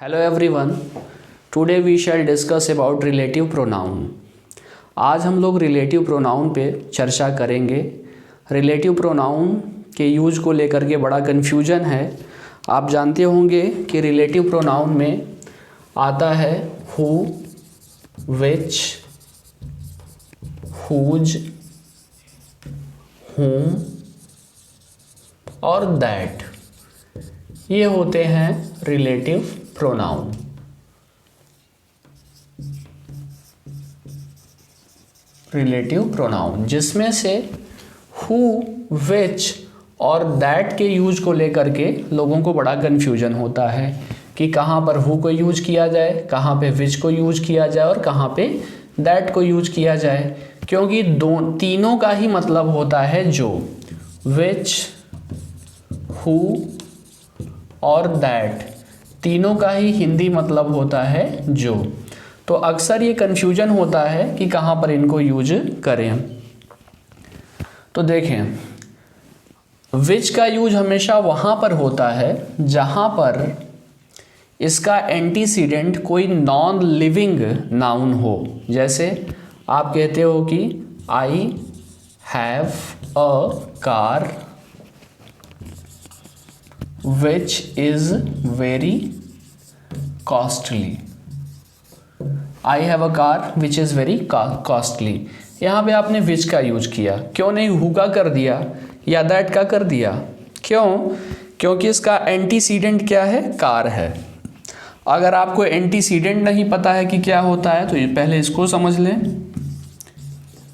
Hello everyone, today we shall discuss about relative pronoun. आज हम लोग रिलेटिव प्रोनाउन पे चर्चा करेंगे। रिलेटिव प्रोनाउन के यूज को लेकर के बड़ा कन्फ्यूजन है। आप जानते होंगे कि रिलेटिव प्रोनाउन में आता है हु, विच, हुज, whom और दैट। ये होते हैं रिलेटिव प्रोनाउन। रिलेटिव प्रोनाउन जिसमें से हु, विच और दैट के यूज को लेकर के लोगों को बड़ा कन्फ्यूजन होता है कि कहाँ पर हु को यूज किया जाए, कहाँ पे विच को यूज किया जाए और कहाँ पे दैट को यूज किया जाए, क्योंकि तीनों का ही मतलब होता है जो। विच, हु और दैट तीनों का ही हिंदी मतलब होता है जो। तो अक्सर ये कन्फ्यूजन होता है कि कहाँ पर इनको यूज करें। तो देखें, विच का यूज हमेशा वहाँ पर होता है जहाँ पर इसका एंटीसीडेंट कोई नॉन लिविंग नाउन हो। जैसे आप कहते हो कि I have a car which is very costly। I have a car which is very costly। यहाँ पे आपने which का यूज किया, क्यों नहीं who का कर दिया या that का कर दिया? क्यों? क्योंकि इसका एंटीसीडेंट क्या है? कार है। अगर आपको एंटीसीडेंट नहीं पता है कि क्या होता है तो ये पहले इसको समझ लें।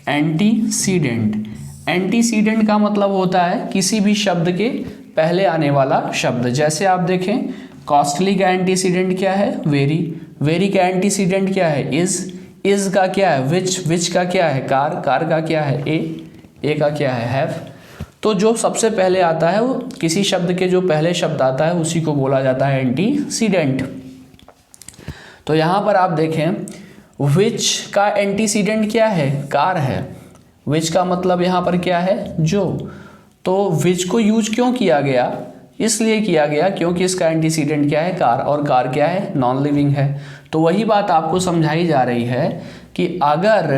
एंटीसीडेंट, एंटीसीडेंट का मतलब होता है किसी भी शब्द के पहले आने वाला शब्द। जैसे आप देखें, कॉस्टली का एंटीसीडेंट क्या है? वेरी। वेरी का एंटीसीडेंट क्या है? इज का क्या है? विच का क्या है? कार का क्या है? ए का क्या है? हैव। तो जो सबसे पहले आता है वो किसी शब्द के जो पहले शब्द आता है उसी को बोला जाता है एंटीसीडेंट। तो यहाँ पर आप देखें, विच का एंटीसीडेंट क्या है? कार है। विच का मतलब यहाँ पर क्या है? जो। तो विच को यूज क्यों किया गया? इसलिए किया गया क्योंकि इसका एंटीसीडेंट क्या है? कार। और कार क्या है? नॉन लिविंग है। तो वही बात आपको समझाई जा रही है कि अगर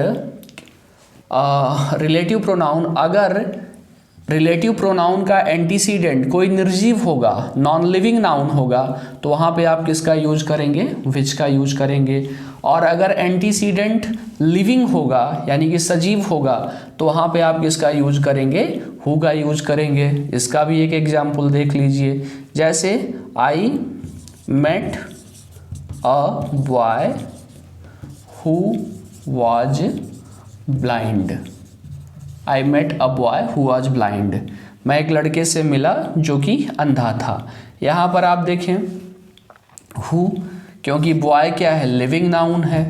रिलेटिव प्रोनाउन का एंटीसीडेंट कोई निर्जीव होगा, नॉन लिविंग नाउन होगा, तो वहाँ पे आप किसका यूज करेंगे? विच का यूज करेंगे। और अगर एंटीसीडेंट लिविंग होगा यानी कि सजीव होगा तो वहाँ पे आप किसका यूज करेंगे? हु का यूज करेंगे। इसका भी एक एग्जाम्पल देख लीजिए। जैसे I met a boy who was blind. I met a boy who was blind. मैं एक लड़के से मिला जो कि अंधा था। यहाँ पर आप देखें हु, क्योंकि बॉय क्या है? लिविंग नाउन है,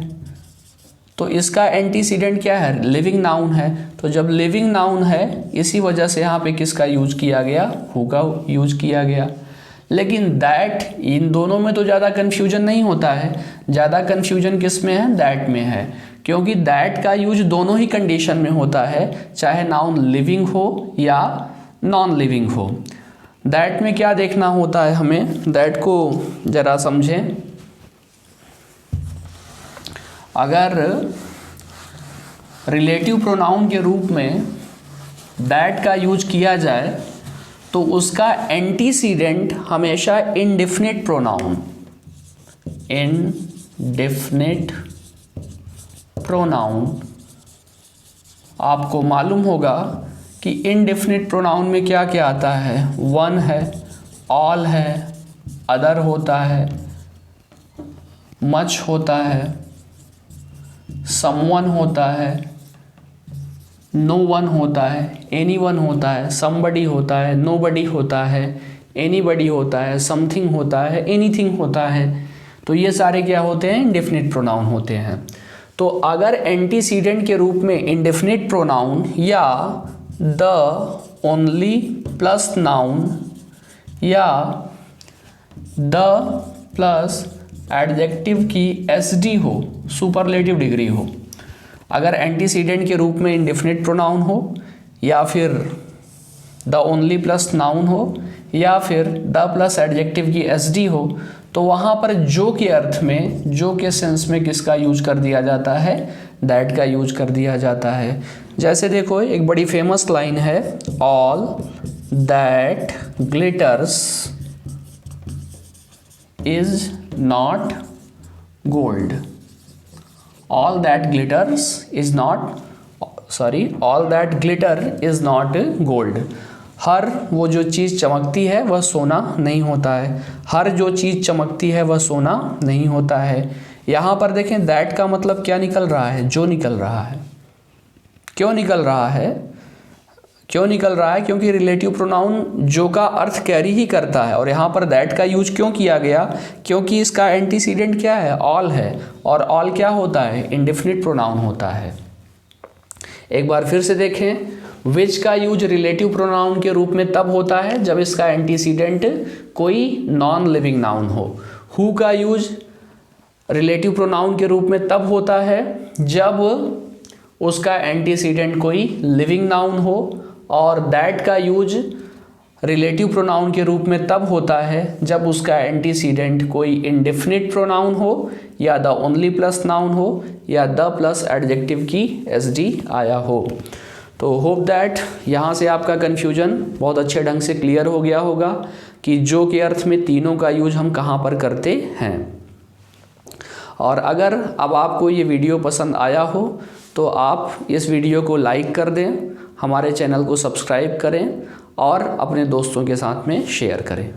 तो इसका एंटीसीडेंट क्या है? लिविंग नाउन है। तो जब लिविंग नाउन है इसी वजह से यहाँ पे किसका यूज किया गया? हु का यूज किया गया। लेकिन दैट, इन दोनों में तो ज़्यादा कन्फ्यूजन नहीं होता है। ज़्यादा कन्फ्यूजन किस में है? दैट में है, क्योंकि दैट का यूज दोनों ही कंडीशन में होता है, चाहे नाउन लिविंग हो या नॉन लिविंग हो। दैट में क्या देखना होता है हमें? दैट को ज़रा समझें। अगर रिलेटिव प्रोनाउन के रूप में दैट का यूज किया जाए तो उसका एंटीसीडेंट हमेशा इंडेफिनिट प्रोनाउन, इंडेफिनिट प्रोनाउन। आपको मालूम होगा कि इंडेफिनिट प्रोनाउन में क्या क्या आता है? वन है, ऑल है, अदर होता है, मच होता है, समवन होता है, नो वन होता है, एनी वन होता है, समबडी होता है, नोबडी होता है, एनीबडी होता है, समथिंग होता है, एनीथिंग होता है। तो ये सारे क्या होते हैं? इंडेफिनिट प्रोनाउन होते हैं। तो अगर एंटीसीडेंट के रूप में इंडेफिनिट प्रोनाउन या द ओनली प्लस नाउन या द प्लस एडजेक्टिव की एसडी हो, सुपरलेटिव डिग्री हो, अगर एंटीसीडेंट के रूप में इंडेफिनिट प्रोनाउन हो या फिर द ओनली प्लस नाउन हो या फिर द प्लस एडजेक्टिव की एसडी हो, तो वहाँ पर जो के अर्थ में, जो के सेंस में किसका यूज कर दिया जाता है, दैट का यूज कर दिया जाता है। जैसे देखो एक बड़ी फेमस लाइन है, all that glitters is not gold. All that glitters is not, sorry, all that glitter is not gold. हर वो जो चीज़ चमकती है वह सोना नहीं होता है। हर जो चीज़ चमकती है वह सोना नहीं होता है। यहाँ पर देखें दैट का मतलब क्या निकल रहा है, जो निकल रहा है। क्यों निकल रहा है, क्यों निकल रहा है? क्योंकि रिलेटिव प्रोनाउन जो का अर्थ कैरी ही करता है। और यहाँ पर दैट का यूज क्यों किया गया? क्योंकि इसका एंटीसीडेंट क्या है, ऑल है। और ऑल क्या होता है, इंडेफिनिट प्रोनाउन होता है। एक बार फिर से देखें, विच का यूज रिलेटिव प्रोनाउन के रूप में तब होता है जब इसका एंटीसीडेंट कोई नॉन लिविंग नाउन हो। हु का यूज रिलेटिव प्रोनाउन के रूप में तब होता है जब उसका एंटीसीडेंट कोई लिविंग नाउन हो। और दैट का यूज रिलेटिव प्रोनाउन के रूप में तब होता है जब उसका एंटीसीडेंट कोई इंडेफिनिट प्रोनाउन हो, या द ओनली प्लस नाउन हो, या द प्लस एडजेक्टिव की एसडी आया हो। तो होप दैट यहाँ से आपका कन्फ्यूजन बहुत अच्छे ढंग से क्लियर हो गया होगा कि जो के अर्थ में तीनों का यूज हम कहाँ पर करते हैं। और अगर अब आपको ये वीडियो पसंद आया हो तो आप इस वीडियो को लाइक कर दें, हमारे चैनल को सब्सक्राइब करें और अपने दोस्तों के साथ में शेयर करें।